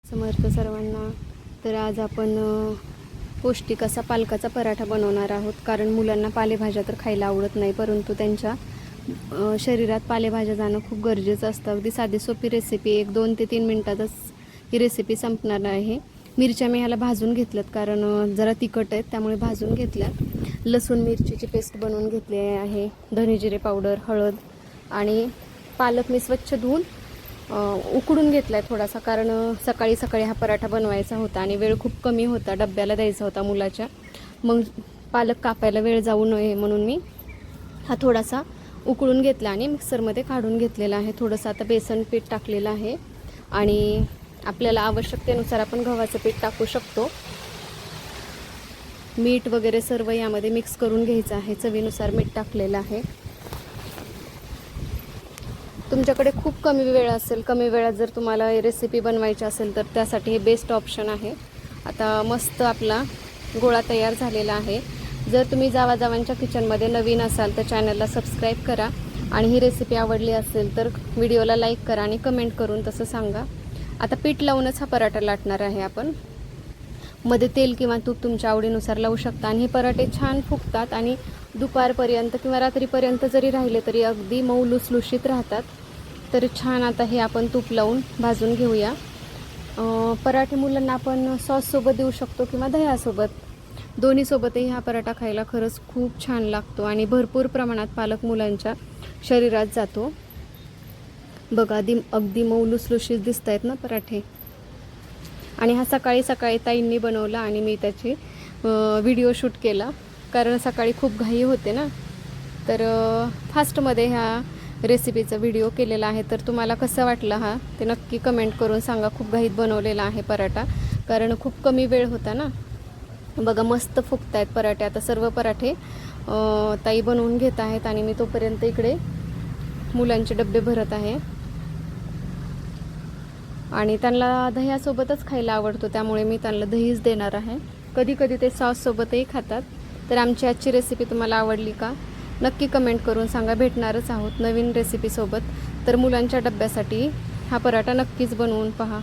समर्थ सर्वांना. तर आज आपण पौष्टिक असा पालकाचा पराठा बनवणार आहोत. कारण मुलांना पालेभाज्या तर खायला आवडत नाही, परंतु त्यांच्या शरीरात पालेभाज्या जाणं खूप गरजेचं असतं. अगदी साधी सोपी रेसिपी, 1-2 ते 3 मिनटातच ही रेसिपी संपणार आहे. मिरच्या मी ह्याला भाजून घेतल्यात, कारण जरा तिखट आहेत त्यामुळे भाजून घेतल्यात. लसूण मिरचीची पेस्ट बनवून घेतली आहे, धने जिरे पावडर, हळद आणि पालक मी स्वच्छ धुवून उकडून घेतला आहे थोडासा. कारण सकाळी सकाळी हा पराठा बनवायचा होता आणि वेळ खूप कमी होता, डब्याला द्यायचा होता मुलाच्या. मग पालक कापायला वेळ जाऊ नये म्हणून मी हा थोडासा उकळून घेतला आणि मिक्सरमध्ये काढून घेतलेला आहे. थोडंसं आता बेसन पीठ टाकलेलं आहे आणि आपल्याला आवश्यकतेनुसार आपण गव्हाचं पीठ टाकू शकतो. मीठ वगैरे सर्व यामध्ये मिक्स करून घ्यायचं आहे. चवीनुसार मीठ टाकलेलं आहे. तुमच्याकडे खूप कमी वेळ असेल, कमी वेळात जर तुम्हाला रेसिपी बनवायची असेल तर त्यासाठी हे बेस्ट ऑप्शन आहे. आता मस्त आपला गोळा तयार झालेला आहे. जर तुम्ही जावाजावांच्या किचनमध्ये नवीन असाल तर चॅनलला सबस्क्राईब करा आणि ही रेसिपी आवडली असेल तर व्हिडिओला लाईक करा आणि कमेंट करून तसं सांगा. आता पीठ लावूनच हा पराठा लाटणार आहे आपण. मध्ये तेल किंवा तूप तुमच्या आवडीनुसार लावू शकता आणि हे पराठे छान फुगतात आणि दुपारपर्यंत किंवा रात्रीपर्यंत जरी राहिले तरी अगदी मऊ लुसलुशीत राहतात. तर छान आता हे आपण तूप लावून भाजून घेऊया. पराठे मुलांना आपण सॉससोबत देऊ शकतो किंवा दह्यासोबत, दोन्हीसोबतही हा पराठा खायला खरंच खूप छान लागतो आणि भरपूर प्रमाणात पालक मुलांच्या शरीरात जातो. बघा अगदी मऊ लुसलुशीत दिसत आहेत ना पराठे. आणि हा सकाळी सकाळी ताईंनी बनवला आणि मी त्याची व्हिडिओ शूट केला, कारण सकाळी खूप घाई होते ना. तर फास्टमध्ये ह्या रेसिपीचा व्हिडिओ केलेला आहे. तर तुम्हाला कसं वाटलं हा ते नक्की कमेंट करून सांगा. खूप घाईत बनवलेला आहे पराठा, कारण खूप कमी वेळ होता ना. बघा मस्त फुगत आहेत पराठे. आता सर्व पराठे ताई बनवून घेत आहेत आणि मी तोपर्यंत इकडे मुलांचे डबे भरत आहे. आणि त्यांना दह्यासोबतच खायला आवडतो त्यामुळे मी त्यांना दहीच देणार आहे. कधी कधी ते सॉससोबतही खातात. तर आमची आजची रेसिपी तुम्हाला आवडली का नक्की कमेंट करून सांगा. भेटणारच आहोत नवीन रेसिपीसोबत. तर मुलांच्या डब्यासाठी हा पराठा नक्कीच बनवून पहा.